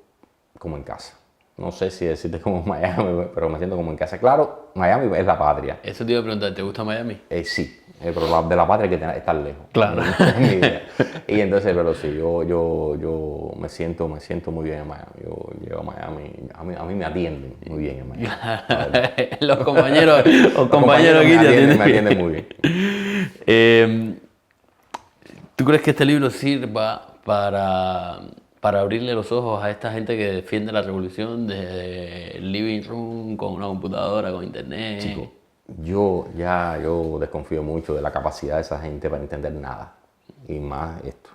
como en casa. No sé si decirte como Miami, pero me siento como en casa. Claro, Miami es la patria. Eso te iba a preguntar, ¿te gusta Miami? Sí, pero de la patria hay que estar lejos. Claro. Y entonces, pero sí, yo me siento muy bien en Miami. Yo llego a Miami, a mí me atienden muy bien en Miami. Los compañeros aquí me atienden muy bien. ¿Tú crees que este libro sirva para abrirle los ojos a esta gente que defiende la revolución desde el living room, con una computadora, con internet? Chico, yo desconfío mucho de la capacidad de esa gente para entender nada, y más esto.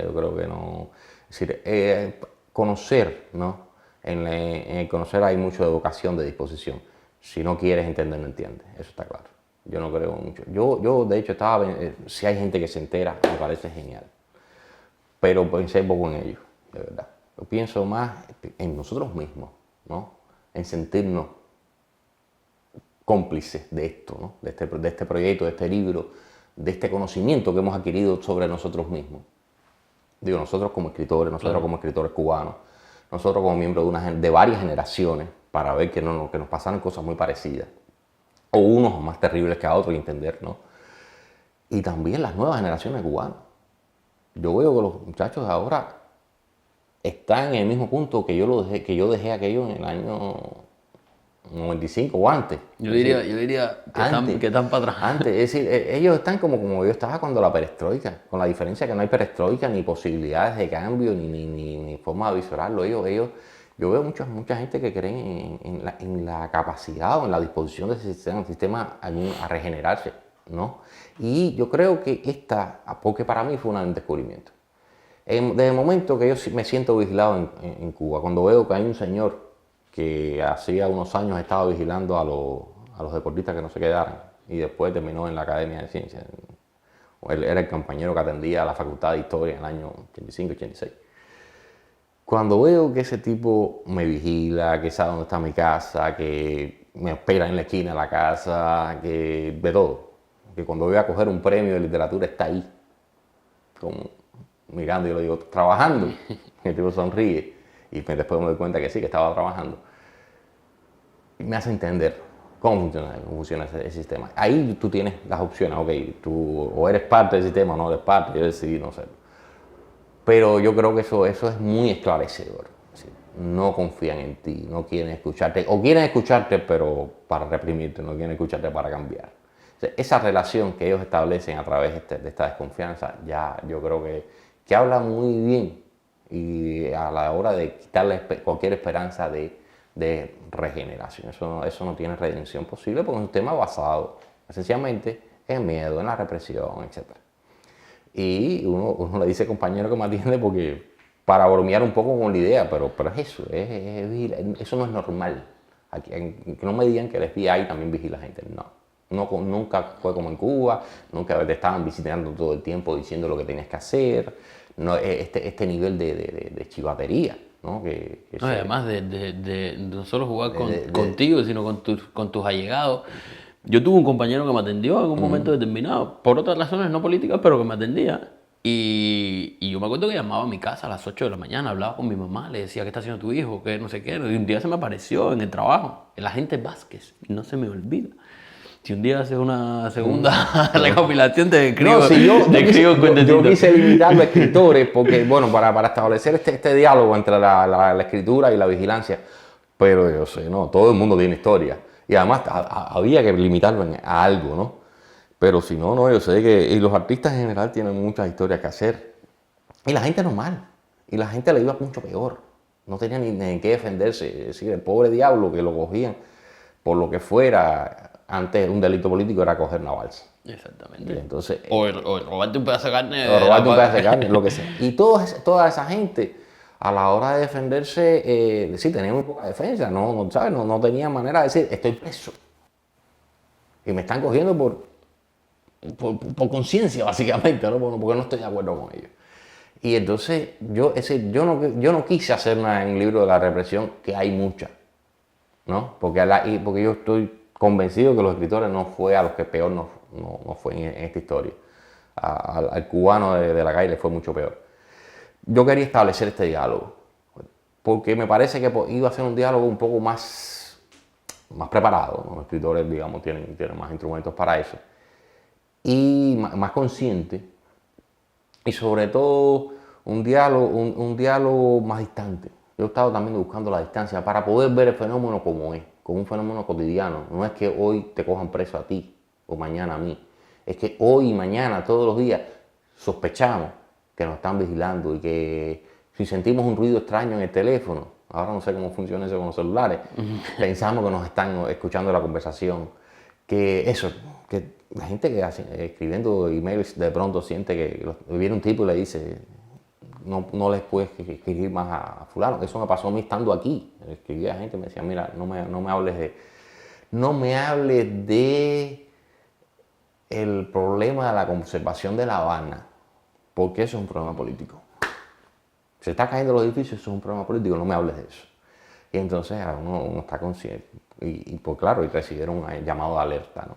Yo creo que no. Es decir, conocer, ¿no? En el conocer hay mucho de vocación, de disposición. Si no quieres entender, no entiendes. Eso está claro. Yo no creo mucho. Yo de hecho, si hay gente que se entera, me parece genial. Pero pensé poco en ellos, de verdad. Yo pienso más en nosotros mismos, ¿no? En sentirnos cómplices de esto, ¿no? De este proyecto, de este libro, de este conocimiento que hemos adquirido sobre nosotros mismos. digo, nosotros como escritores, nosotros como escritores cubanos, nosotros como miembros de varias generaciones, para ver que nos pasaron cosas muy parecidas, o unos más terribles que a otros, y entender, ¿no? Y también las nuevas generaciones cubanas. Yo veo que los muchachos de ahora están en el mismo punto que yo dejé aquello en el año 95 o antes. Yo diría que están para atrás. Antes, es decir, ellos están como yo estaba cuando la perestroika, con la diferencia que no hay perestroika, ni posibilidades de cambio, ni forma de visorarlo. Yo veo mucha gente que creen en la capacidad o en la disposición del sistema a regenerarse, ¿no? Y yo creo que porque para mí fue un descubrimiento. Desde el momento que yo me siento vigilado en Cuba, cuando veo que hay un señor que hacía unos años estaba vigilando a los deportistas que no se quedaran y después terminó en la Academia de Ciencias. Él era el compañero que atendía a la Facultad de Historia en el año 85-86. Cuando veo que ese tipo me vigila, que sabe dónde está mi casa, que me espera en la esquina de la casa, que de todo, que cuando voy a coger un premio de literatura está ahí, como mirando, y yo le digo, trabajando, y el tipo sonríe, y después me doy cuenta que sí, que estaba trabajando. Y me hace entender cómo funciona ese sistema. Ahí tú tienes las opciones, ok, tú o eres parte del sistema o no eres parte, yo decidí no serlo. Pero yo creo que eso es muy esclarecedor. ¿Sí? No confían en ti, no quieren escucharte, o quieren escucharte pero para reprimirte, no quieren escucharte para cambiar. O sea, esa relación que ellos establecen a través de esta desconfianza, ya yo creo que habla muy bien y a la hora de quitarle cualquier esperanza de regeneración. Eso no tiene redención posible porque es un tema basado esencialmente en miedo, en la represión, etc. Y uno le dice compañero que me atiende porque para bromear un poco con la idea, pero es eso, eso no es normal. Que no me digan que el FBI también vigila a gente, no, nunca fue como en Cuba, nunca te estaban visitando todo el tiempo diciendo lo que tenías que hacer, no, este nivel de chivatería, ¿no? Además de no solo jugar contigo, sino con tus allegados. Yo tuve un compañero que me atendió en un momento determinado, por otras razones no políticas, pero que me atendía. Y yo me acuerdo que llamaba a mi casa a las 8 de la mañana, hablaba con mi mamá, le decía, ¿qué está haciendo tu hijo? ¿Qué no sé qué? Y un día se me apareció en el trabajo, el agente Vázquez, no se me olvida. Si un día haces una segunda recopilación, te escribo, yo quise limitarlo a escritores, porque, bueno, para establecer este diálogo entre la escritura y la vigilancia, pero yo sé, no, todo el mundo tiene historia. Y además había que limitarlo a algo, ¿no? Pero si no, yo sé que y los artistas en general tienen muchas historias que hacer. Y la gente normal. Y la gente le iba mucho peor. No tenía ni en qué defenderse. Es decir, el pobre diablo que lo cogían por lo que fuera. Antes un delito político era coger una balsa. Exactamente. Y entonces, o robarte un pedazo de carne. O robarte un pedazo de carne, lo que sea. Y toda esa gente, a la hora de defenderse, sí, tenían muy poca defensa, ¿sabes? No tenían manera de decir, estoy preso. Y me están cogiendo por conciencia, básicamente, ¿no? Porque no estoy de acuerdo con ellos. Y entonces, yo no quise hacer en un libro de la represión, que hay mucha, ¿no? Porque yo estoy convencido que los escritores no fue a los que peor no fue en esta historia. Al cubano de la calle le fue mucho peor. Yo quería establecer este diálogo, porque me parece que iba a ser un diálogo un poco más preparado, ¿no? Los escritores, digamos, tienen más instrumentos para eso, y más consciente, y sobre todo un diálogo más distante. Yo he estado también buscando la distancia para poder ver el fenómeno como es, como un fenómeno cotidiano. No es que hoy te cojan preso a ti o mañana a mí. Es que hoy y mañana, todos los días, sospechamos que nos están vigilando y que si sentimos un ruido extraño en el teléfono, ahora no sé cómo funciona eso con los celulares, pensamos que nos están escuchando la conversación. Que la gente que escribiendo emails de pronto siente que viene un tipo y le dice, no les puedes escribir más a fulano. Eso me pasó a mí estando aquí. Escribía a gente y me decía, mira, no me hables de el problema de la conservación de La Habana, porque eso es un problema político. Se está cayendo los edificios, eso es un problema político, no me hables de eso. Y entonces uno está consciente. Y pues claro, y recibieron un llamado de alerta, ¿no?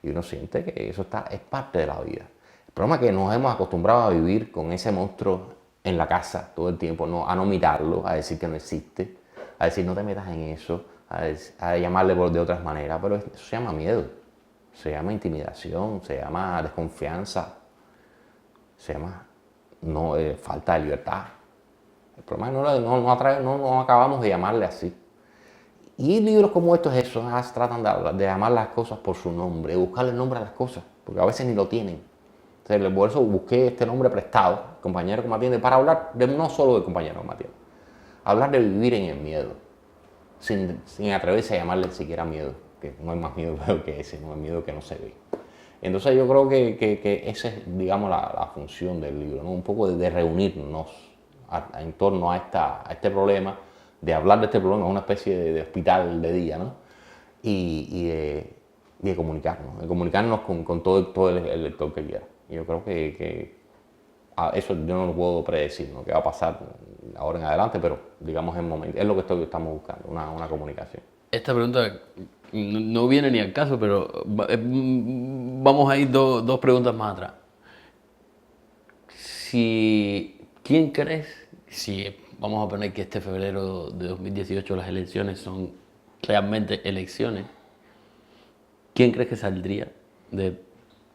Y uno siente que eso es parte de la vida. El problema es que nos hemos acostumbrado a vivir con ese monstruo en la casa todo el tiempo, no, a no mirarlo, a decir que no existe, a decir no te metas en eso, a llamarle de otras maneras, pero eso se llama miedo, se llama intimidación, se llama desconfianza, se llama falta de libertad. El problema es que no acabamos de llamarle así. Y libros como estos eso, tratan de llamar las cosas por su nombre, de buscarle el nombre a las cosas, porque a veces ni lo tienen. Entonces, por eso busqué este nombre prestado, compañero combatiente, para hablar no solo de compañero combatiente, hablar de vivir en el miedo, sin atreverse a llamarle siquiera miedo, que no hay más miedo que ese, no hay miedo que no se ve. Entonces yo creo que esa es, digamos, la función del libro, ¿no? Un poco de reunirnos en torno a este problema, de hablar de este problema, una especie de hospital de día, ¿no? Y de comunicarnos con todo el lector que quiera. Y yo creo que eso yo no lo puedo predecir, ¿no? Qué va a pasar ahora en adelante, pero digamos es lo que estamos buscando, una comunicación. Esta pregunta no viene ni al caso, pero vamos a ir dos preguntas más atrás. ¿Quién crees, si vamos a poner que este febrero de 2018 las elecciones son realmente elecciones, quién crees que saldría de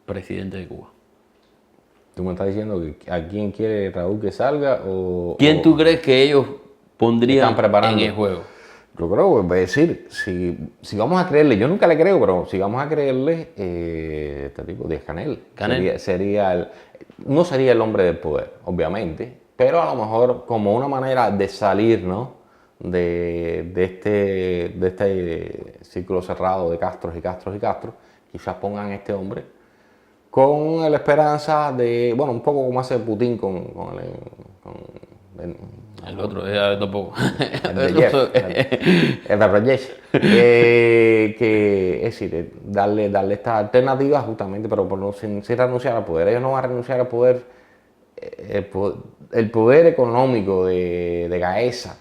presidente de Cuba? ¿Tú me estás diciendo que a quién quiere Raúl que salga o...? ¿Quién tú crees que ellos pondrían en el juego? Yo creo, es decir, si vamos a creerle, yo nunca le creo, pero si vamos a creerle, este tipo, Díaz-Canel. No sería el hombre del poder, obviamente, pero a lo mejor como una manera de salir, ¿no? de este círculo cerrado de Castros y Castros y Castros, quizás pongan a este hombre con la esperanza de, bueno, un poco como hace Putin con el otro, tampoco. El de Rajesh. Que es decir, darle esta alternativa justamente, pero sin renunciar al poder. Ellos no van a renunciar al poder. El poder económico de Gaesa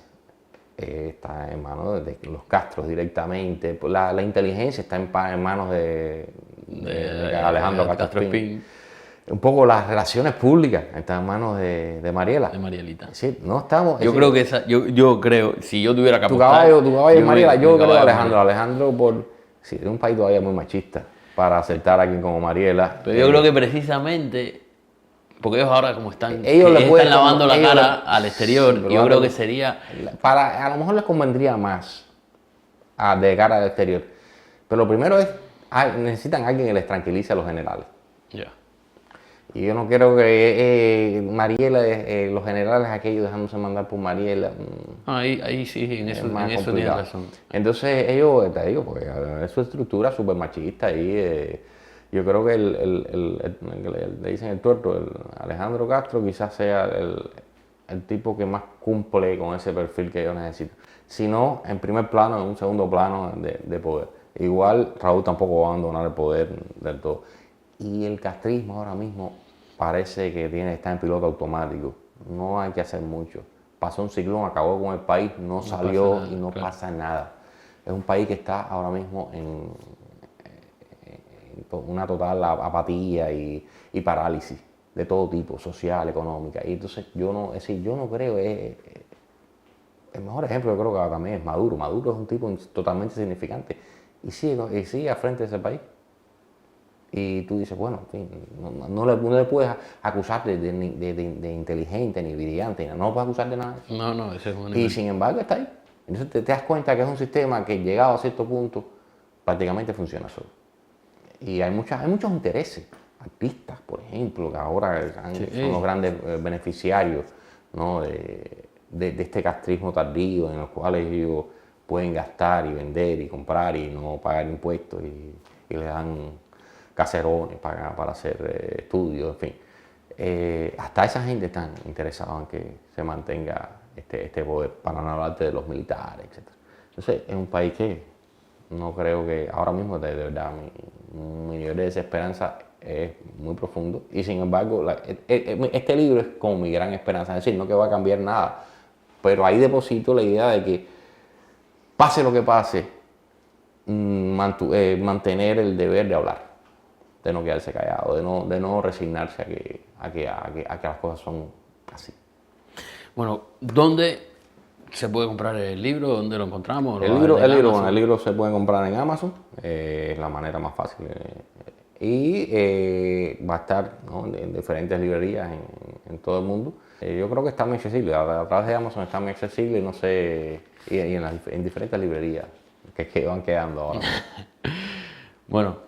está en manos de los Castros directamente. La inteligencia está en manos de Alejandro Castro Espín. Un poco las relaciones públicas están en manos de Mariela. De Marielita. Sí, no estamos. Yo creo, si yo tuviera que tu apostar, caballo es Mariela. Yo creo Alejandro. Alejandro es un país todavía muy machista para aceptar a alguien como Mariela. Pero yo creo que precisamente, porque ellos ahora como están lavando la cara al exterior, yo creo que sería... A lo mejor les convendría más de cara al exterior. Pero lo primero es, necesitan a alguien que les tranquilice a los generales. Ya. Y yo no quiero que Mariela, los generales aquellos dejándose mandar por Mariela. Ahí sí, en eso tienes razón. Entonces ellos, te digo, porque es su estructura súper machista y yo creo que le dicen el tuerto, Alejandro Castro quizás sea el tipo que más cumple con ese perfil que ellos necesitan. Si no, en primer plano, en un segundo plano de poder. Igual Raúl tampoco va a abandonar el poder del todo. Y el castrismo ahora mismo parece que está en piloto automático. No hay que hacer mucho. Pasó un ciclón, acabó con el país, no salió nada, y no pasa nada. Es un país que está ahora mismo en una total apatía y parálisis de todo tipo, social, económica. Y entonces yo no creo, el mejor ejemplo yo creo que también es Maduro. Maduro es un tipo totalmente insignificante y sigue al frente de ese país. Y tú dices, bueno, en fin, no le puedes acusar de inteligente ni brillante, no lo puedes acusar de nada. No, ese es un... Y sin embargo está ahí. Entonces te das cuenta que es un sistema que llegado a cierto punto prácticamente funciona solo. Y hay muchos intereses, artistas, por ejemplo, que ahora son los grandes beneficiarios, ¿no? de este castrismo tardío en los cuales ellos pueden gastar y vender y comprar y no pagar impuestos y le dan caserones para hacer estudios, en fin. Hasta esa gente está interesada en que se mantenga este poder, para no hablarte de los militares, etc. Entonces es un país que no creo que ahora mismo, de verdad, mi nivel de desesperanza es muy profundo y sin embargo este libro es como mi gran esperanza, es decir, no que va a cambiar nada, pero ahí deposito la idea de que pase lo que pase, mantener el deber de hablar, de no quedarse callado, de no resignarse a que las cosas son así. Bueno, ¿dónde se puede comprar el libro? ¿Dónde lo encontramos? El libro se puede comprar en Amazon, es la manera más fácil. Y va a estar, ¿no?, en diferentes librerías en todo el mundo. Yo creo que está muy accesible, a través de Amazon está muy accesible, no sé, y en diferentes librerías que van quedando ahora. Bueno.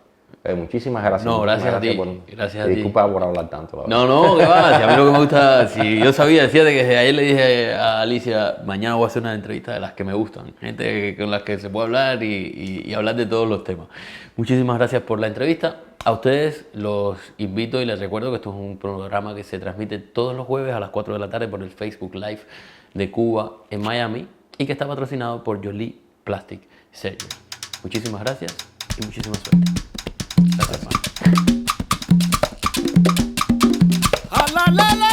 Muchísimas gracias. No, gracias a ti. Gracias a ti. Disculpa por hablar tanto. No, que va. Si a mí lo que me gusta, si yo sabía, decía que desde ayer le dije a Alicia, mañana voy a hacer una entrevista de las que me gustan, gente con las que se puede hablar y hablar de todos los temas. Muchísimas gracias por la entrevista. A ustedes los invito y les recuerdo que esto es un programa que se transmite todos los jueves a las 4 de la tarde por el Facebook Live de Cuba en Miami y que está patrocinado por Jolie Plastic Surgery. Muchísimas gracias y muchísima suerte. Gracias, hermano.